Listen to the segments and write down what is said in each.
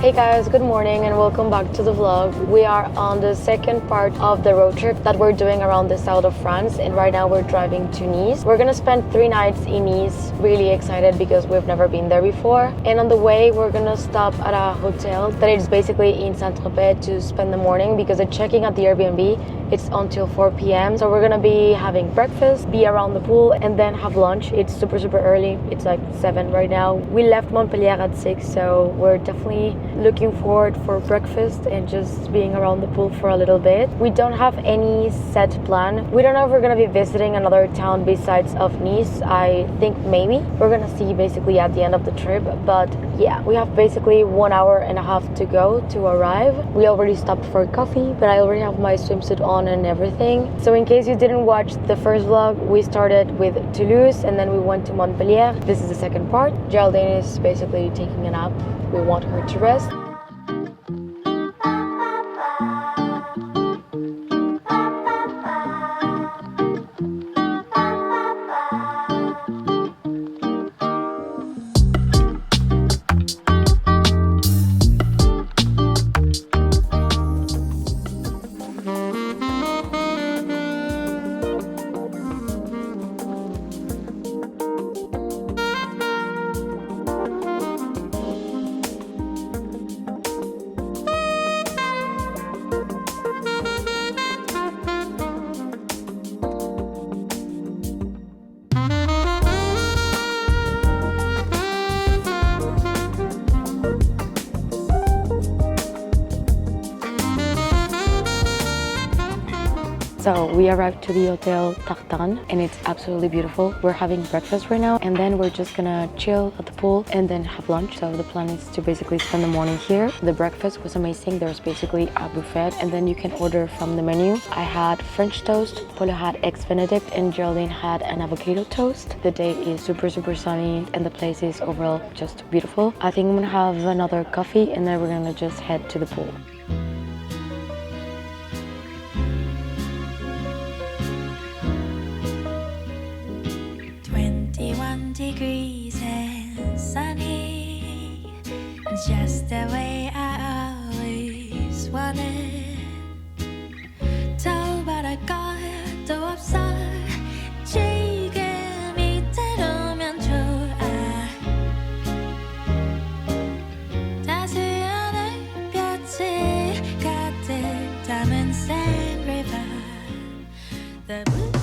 Hey guys, good morning and welcome back to the vlog. We are on the second part of the road trip that we're doing around the south of France, and right now we're driving to Nice. We're gonna spend 3 nights in Nice. Really excited because we've never been there before. And on the way we're gonna stop at a hotel that is basically in St.Tropez to spend the morning because the checking at the Airbnb it's until 4 p.m. So we're gonna be having breakfast, be around the pool, and then have lunch. It's super early. It's like 7 right now. We left Montpellier at 6, so we're definitely looking forward for breakfast and just being around the pool for a little bit. We don't have any set plan. We don't know if we're gonna be visiting another town besides of Nice. I think maybe we're gonna see basically at the end of the trip, but yeah, we have basically 1 hour and a half to go to arrive. We already stopped for coffee, but I already have my swimsuit on and everything. So in case you didn't watch the first vlog, we started with Toulouse and then we went to Montpellier. This is the second part. Geraldine is basically taking a nap. We want her to rest. So we arrived to the Hotel Tartane and it's absolutely beautiful. We're having breakfast right now and then we're just gonna chill at the pool and then have lunch. So the plan is to basically spend the morning here. The breakfast was amazing. There's basically a buffet and then you can order from the menu. I had French toast, Paulette had eggs Benedict, and Geraldine had an avocado toast. The day is super sunny and the place is overall just beautiful. I think I'm gonna have another coffee and then we're gonna just head to the pool. 21 degrees and sunny, just the way I always wanted. 더바랄 것도 없어. 지금 이대로면 좋아. 따스한 햇볕이 가득 담은 St. River. The blue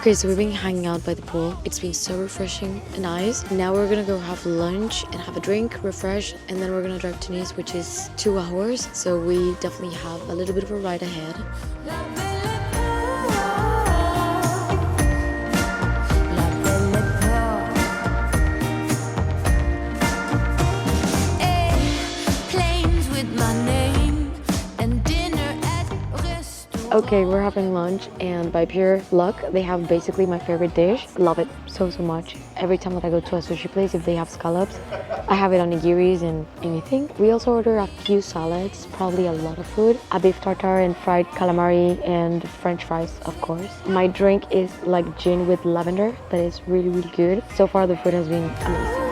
Okay, so we've been hanging out by the pool. It's been so refreshing and nice. Now we're gonna go have lunch and have a drink, refresh, and then we're gonna drive to Nice, which is 2 hours. So we definitely have a little bit of a ride ahead. Okay, we're having lunch and by pure luck, they have basically my favorite dish. Love it so much. Every time that I go to a sushi place, if they have scallops, I have it on nigiris and anything. We also order a few salads, probably a lot of food. A beef tartare and fried calamari and french fries, of course. My drink is like gin with lavender. That is really good. So far the food has been amazing.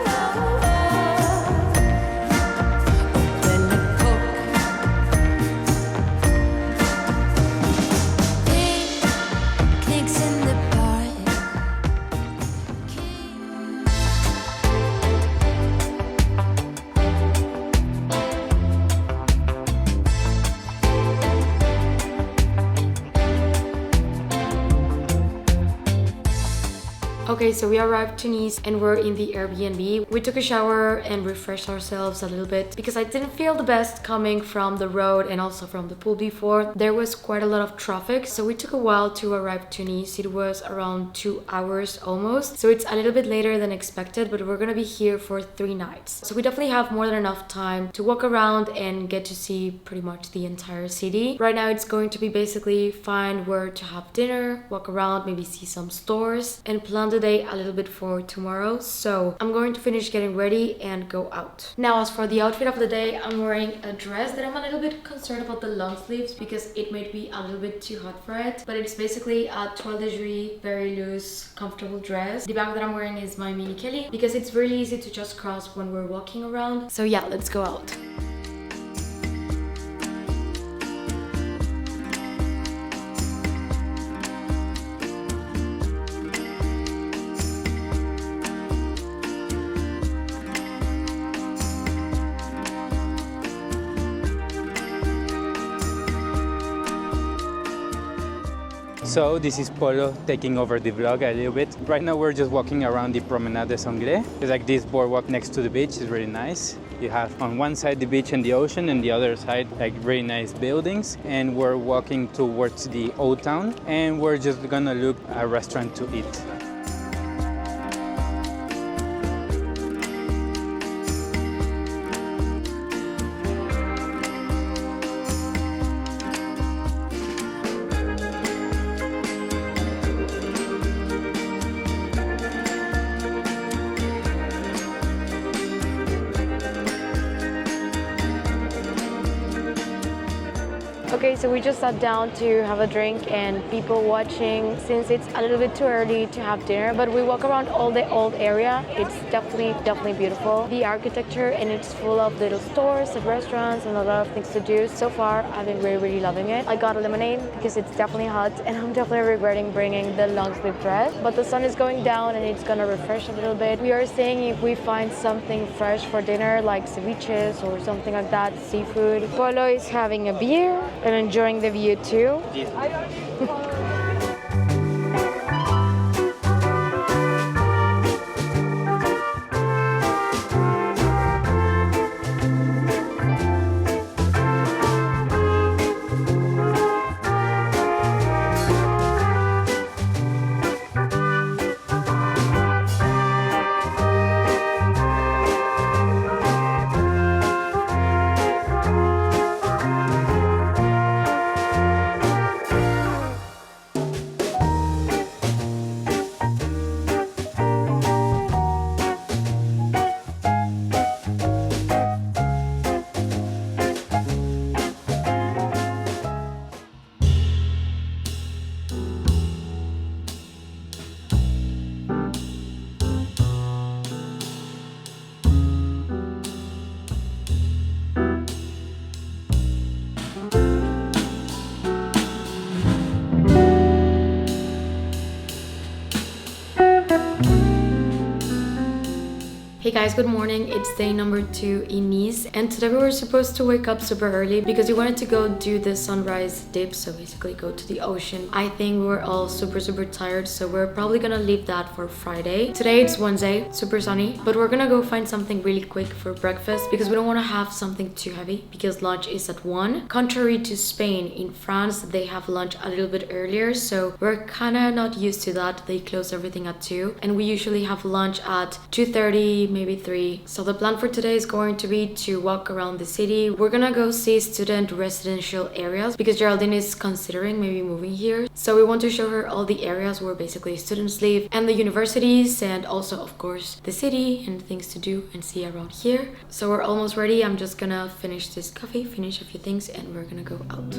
Okay, so we arrived to Nice and we're in the Airbnb. We took a shower and refreshed ourselves a little bit because I didn't feel the best coming from the road and also from the pool before. There was quite a lot of traffic, so we took a while to arrive to Nice. It was around 2 hours almost, so it's a little bit later than expected, but we're gonna be here for 3 nights. So we definitely have more than enough time to walk around and get to see pretty much the entire city. Right now it's going to be basically find where to have dinner, walk around, maybe see some stores, and plan the day a little bit for tomorrow. So I'm going to finish getting ready and go out. Now, as for the outfit of the day, I'm wearing a dress that I'm a little bit concerned about the long sleeves because it might be a little bit too hot for it, but it's basically a toile de jury, very loose, comfortable dress. The bag that I'm wearing is my mini Kelly because it's really easy to just cross when we're walking around. So yeah, let's go out. So this is Polo taking over the vlog a little bit. Right now we're just walking around the Promenade des Anglais. It's like this boardwalk next to the beach. It's really nice. You have on one side the beach and the ocean, and the other side like really nice buildings. And we're walking towards the old town, and we're just gonna look at a restaurant to eat. Okay, so we just sat down to have a drink and people watching since it's a little bit too early to have dinner, but we walk around all the old area. It's definitely beautiful. The architecture, and it's full of little stores and restaurants and a lot of things to do. So far, I've been really loving it. I got a lemonade because it's definitely hot and I'm definitely regretting bringing the long sleeve dress, but the sun is going down and it's gonna refresh a little bit. We are seeing if we find something fresh for dinner like ceviches or something like that, seafood. Polo is having a beer and enjoying the view too. Hey guys, good morning. It's day number 2 in Nice, and today we were supposed to wake up super early because we wanted to go do the sunrise dip, so basically go to the ocean. I think we were all super tired, so we're probably gonna leave that for Friday. Today it's Wednesday, super sunny, but we're gonna go find something really quick for breakfast because we don't want to have something too heavy because lunch is at 1. Contrary to Spain, in France they have lunch a little bit earlier, so we're kind of not used to that. They close everything at 2 and we usually have lunch at 2:30, maybe 3. So the plan for today is going to be to walk around the city. We're gonna go see student residential areas because Geraldine is considering maybe moving here. So we want to show her all the areas where basically students live and the universities, and also of course the city and things to do and see around here. So we're almost ready. I'm just gonna finish this coffee, finish a few things, and we're gonna go out.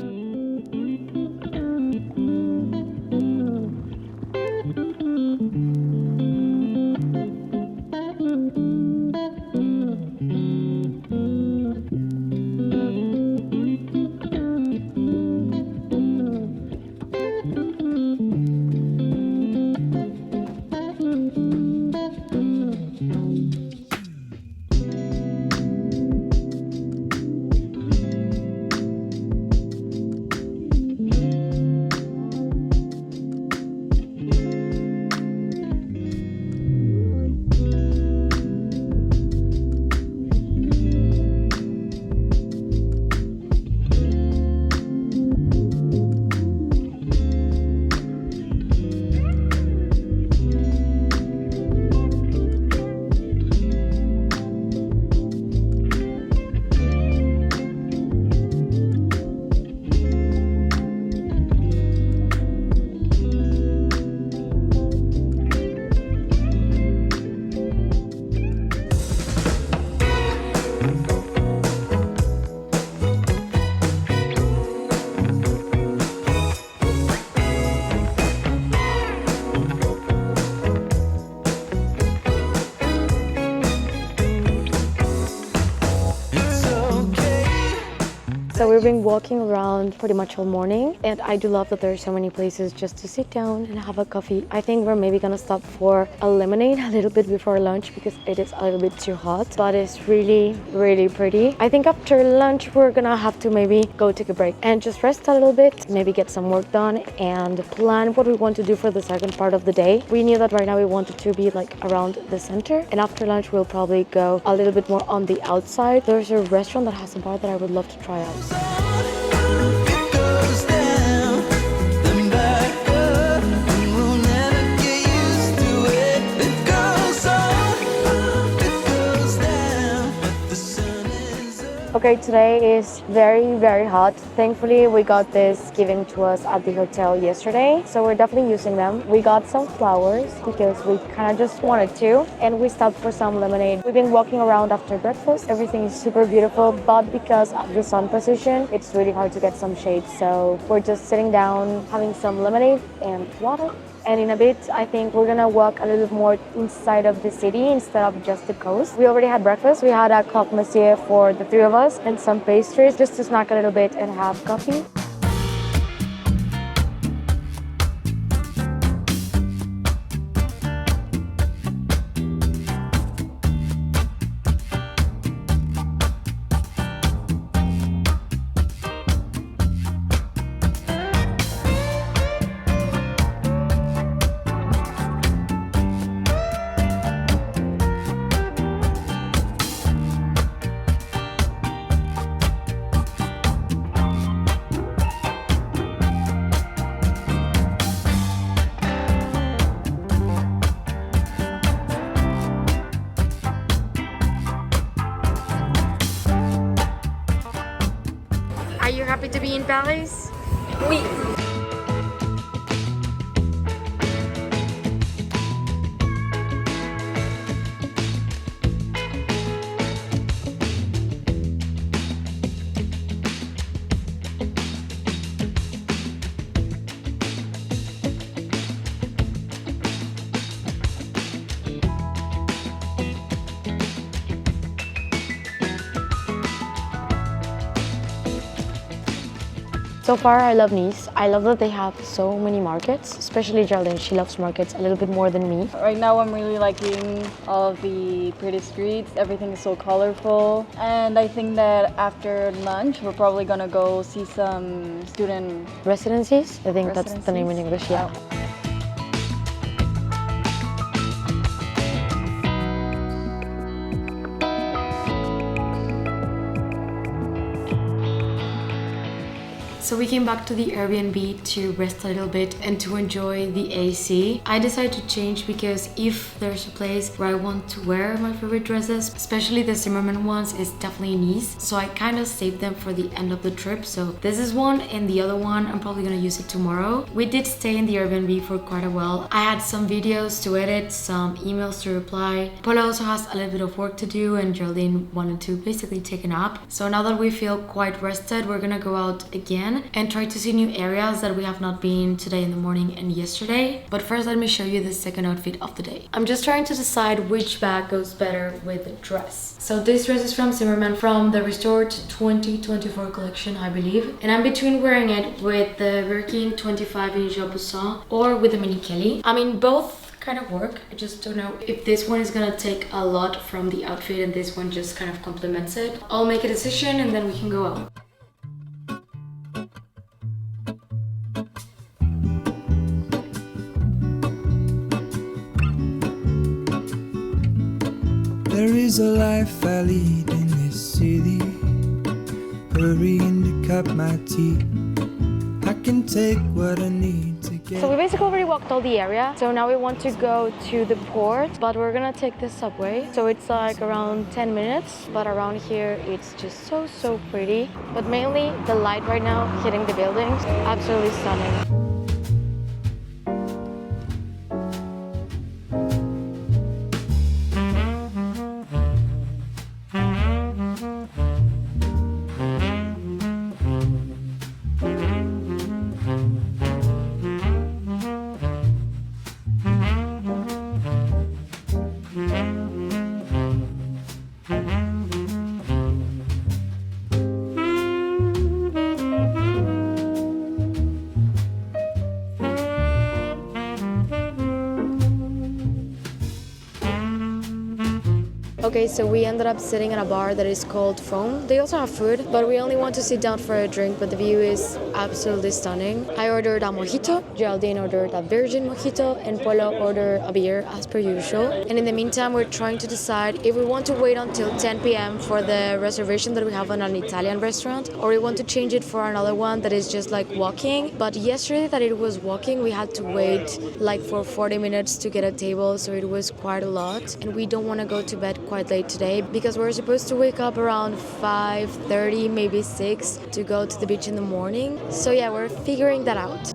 So we've been walking around pretty much all morning, and I do love that there are so many places just to sit down and have a coffee. I think we're maybe gonna stop for a lemonade a little bit before lunch because it is a little bit too hot, but it's really, really pretty. I think after lunch we're gonna have to maybe go take a break and just rest a little bit, maybe get some work done and plan what we want to do for the second part of the day. We knew that right now we wanted to be like around the center, and after lunch we'll probably go a little bit more on the outside. There's a restaurant that has a bar that I would love to try out. Okay, today is very, very hot. Thankfully, we got this given to us at the hotel yesterday, so we're definitely using them. We got some flowers because we kind of just wanted to, and we stopped for some lemonade. We've been walking around after breakfast. Everything is super beautiful, but because of the sun position, it's really hard to get some shade. So we're just sitting down, having some lemonade and water. And in a bit, I think we're gonna walk a little more inside of the city instead of just the coast. We already had breakfast. We had a croque monsieur for the three of us and some pastries just to snack a little bit and have coffee. Are you happy to be in Paris? Oui. So far, I love Nice. I love that they have so many markets, especially Geraldine. She loves markets a little bit more than me. Right now, I'm really liking all of the pretty streets. Everything is so colorful. And I think that after lunch, we're probably gonna go see some student Residencies? I think that's the name in English, yeah. So we came back to the Airbnb to rest a little bit and to enjoy the AC. I decided to change because if there's a place where I want to wear my favorite dresses, especially the Zimmermann ones, is definitely Nice. So I kind of saved them for the end of the trip. So this is one, and the other one I'm probably gonna use it tomorrow. We did stay in the Airbnb for quite a while. I had some videos to edit, some emails to reply. Paula also has a little bit of work to do, and Geraldine wanted to basically take a nap. So now that we feel quite rested, we're gonna go out again and try to see new areas that we have not been today in the morning and yesterday. But first, let me show you the second outfit of the day. I'm just trying to decide which bag goes better with the dress. So this dress is from Zimmermann, from the restored 2024 collection, I believe. And I'm between wearing it with the Birkin 25-inch Poussin or with the Mini Kelly. I mean, both kind of work. I just don't know if this one is gonna take a lot from the outfit and this one just kind of complements it. I'll make a decision and then we can go out. There is a life I lead in this city, hurrying to cut my teeth. I can take what I need to get. So we basically already walked all the area. So now we want to go to the port, but we're gonna take the subway. So it's like around 10 minutes, but around here it's just so pretty. But mainly the light right now hitting the buildings, absolutely stunning. Okay, so we ended up sitting at a bar that is called Foam. They also have food, but we only want to sit down for a drink, but the view is absolutely stunning. I ordered a mojito, Geraldine ordered a virgin mojito, and Polo ordered a beer as per usual. And in the meantime, we're trying to decide if we want to wait until 10 p.m. for the reservation that we have on an Italian restaurant, or we want to change it for another one that is just like walking. But yesterday that it was walking, we had to wait like for 40 minutes to get a table, so it was quite a lot. And we don't want to go to bed quite late today because we're supposed to wake up around 5:30, maybe 6 to go to the beach in the morning. So yeah, we're figuring that out.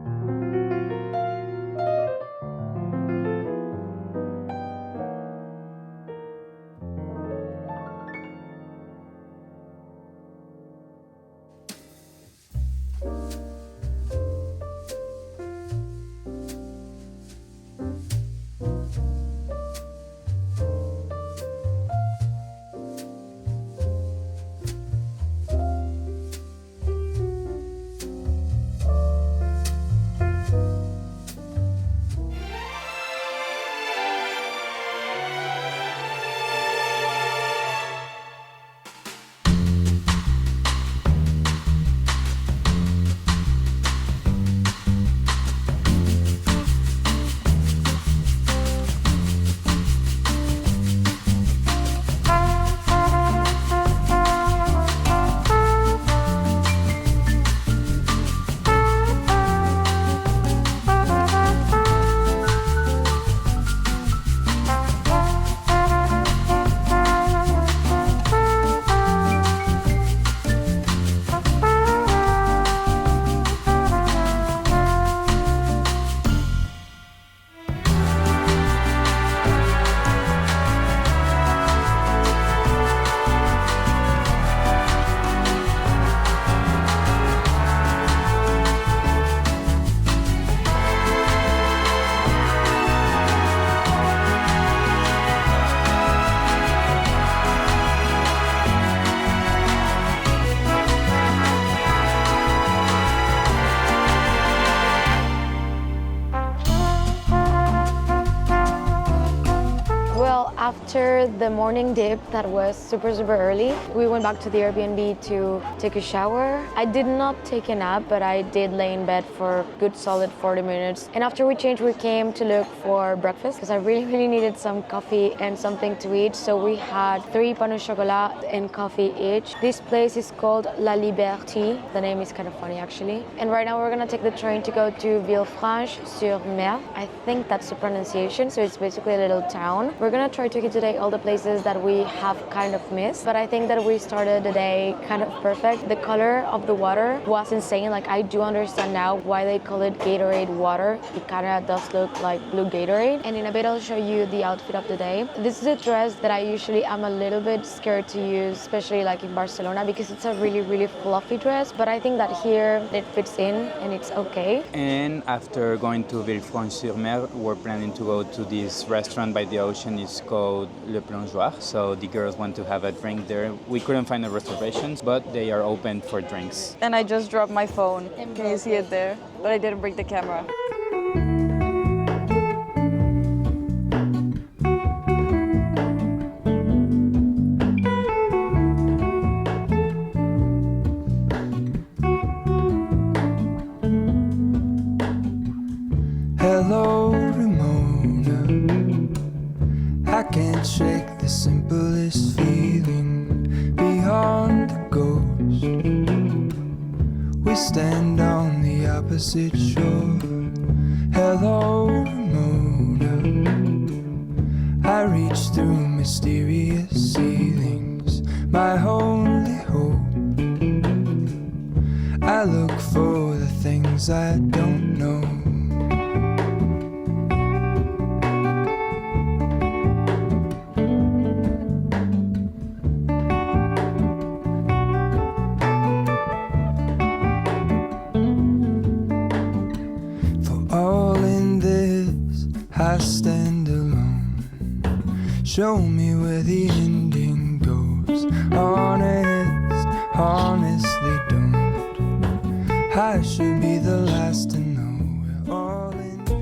After the morning dip that was super early, we went back to the Airbnb to take a shower. I did not take a nap, but I did lay in bed for a good solid 40 minutes. And after we changed, we came to look for breakfast because I really needed some coffee and something to eat. So we had 3 pain au chocolat and coffee each. This place is called La Liber'Tea. The name is kind of funny actually. And right now we're gonna take the train to go to Villefranche-Sur-Mer. I think that's the pronunciation, so it's basically a little town. We're gonna try to get today all the places that we have kind of missed, but I think that we started the day kind of perfect. The color of the water was insane. Like, I do understand now why they call it Gatorade water. It kind of does look like blue Gatorade. And in a bit I'll show you the outfit of the day. This is a dress that I usually am a little bit scared to use, especially like in Barcelona, because it's a really fluffy dress, but I think that here it fits in and it's okay. And after going to Villefranche-Sur-Mer, we're planning to go to this restaurant by the ocean. It's called Plongeoir. So the girls want to have a drink there. We couldn't find the reservations, but they are open for drinks. And I just dropped my phone. Can you see it there? But I didn't break the camera. Hello, Ramona. I can't shake the simplest feeling beyond the ghost. We stand on the opposite shore. Hello, Ramona. I reach through mysterious ceilings, my only hope. I look for the things I don't know. I stand alone. Show me where the ending goes. Honest, honestly don't. I should be the last to know. We're all in this.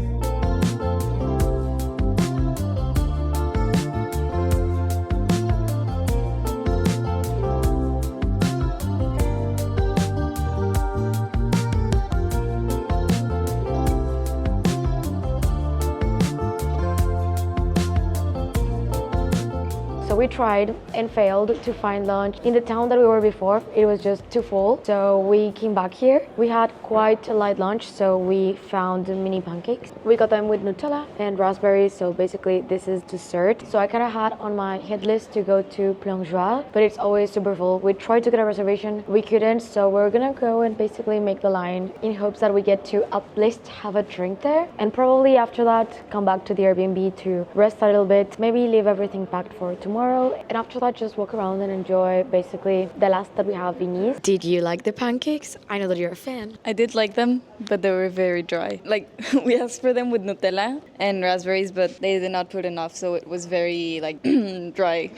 So we tried and failed to find lunch in the town that we were before. It was just too full. So we came back here. We had quite a light lunch, so we found mini pancakes. We got them with Nutella and raspberries, so basically this is dessert. So I kind of had on my hit list to go to Plongeoir, but it's always super full. We tried to get a reservation, we couldn't, so we're gonna go and basically make the line in hopes that we get to at least have a drink there, and probably after that come back to the Airbnb to rest a little bit, maybe leave everything packed for tomorrow, and after that just walk around and enjoy basically the last that we have in Nice. Did you like the pancakes? I know that you're a fan. I did like them, but they were very dry. Like, we asked for them with Nutella and raspberries, but they did not put enough, so it was very, like, dry.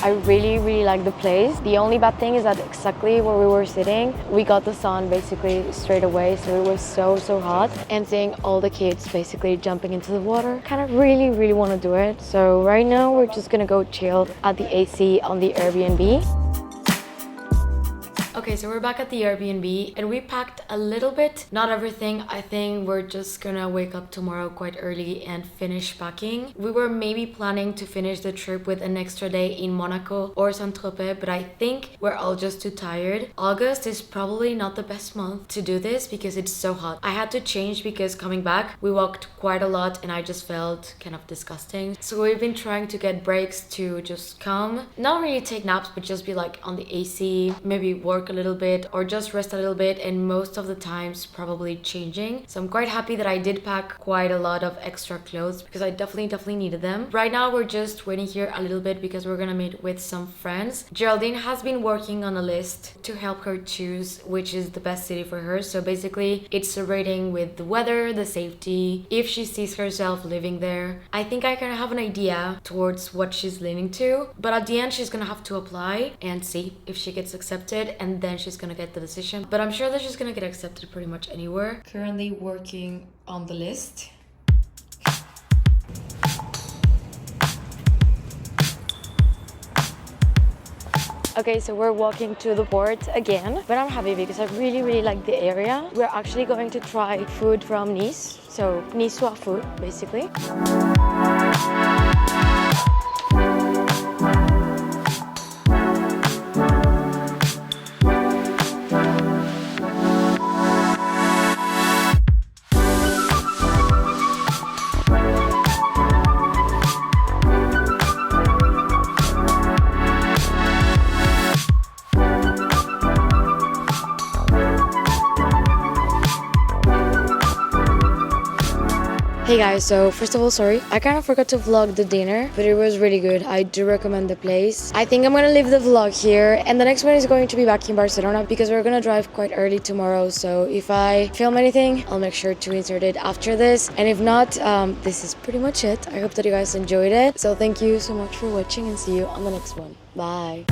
I really like the place. The only bad thing is that exactly where we were sitting, we got the sun basically straight away, so it was so hot. And seeing all the kids basically jumping into the water, kind of really want to do it. So right now we're just gonna go chill at the AC on the Airbnb. Okay, so we're back at the Airbnb and we packed a little bit, not everything. I think we're just gonna wake up tomorrow quite early and finish packing. We were maybe planning to finish the trip with an extra day in Monaco or St.Tropez, but I think we're all just too tired. August is probably not the best month to do this because it's so hot. I had to change because coming back, we walked quite a lot and I just felt kind of disgusting. So we've been trying to get breaks to just come, not really take naps, but just be like on the AC, maybe work a little bit or just rest a little bit, and most of the times probably changing. So I'm quite happy that I did pack quite a lot of extra clothes because I definitely needed them. Right now we're just waiting here a little bit because we're gonna meet with some friends. Geraldine has been working on a list to help her choose which is the best city for her. So basically it's a rating with the weather, the safety, if she sees herself living there. I think I kind of have an idea towards what she's leaning to, but at the end she's gonna have to apply and see if she gets accepted, and then she's gonna get the decision. But I'm sure that she's gonna get accepted pretty much anywhere. Currently working on the list. Okay, so we're walking to the port again, but I'm happy because I really like the area. We're actually going to try food from Nice, so Niçois food basically. Hey guys, so first of all, sorry, I kind of forgot to vlog the dinner, but it was really good. I do recommend the place. I think I'm gonna leave the vlog here, and the next one is going to be back in Barcelona because we're gonna drive quite early tomorrow. So if I film anything, I'll make sure to insert it after this. And if not, this is pretty much it. I hope that you guys enjoyed it. So thank you so much for watching and see you on the next one. Bye.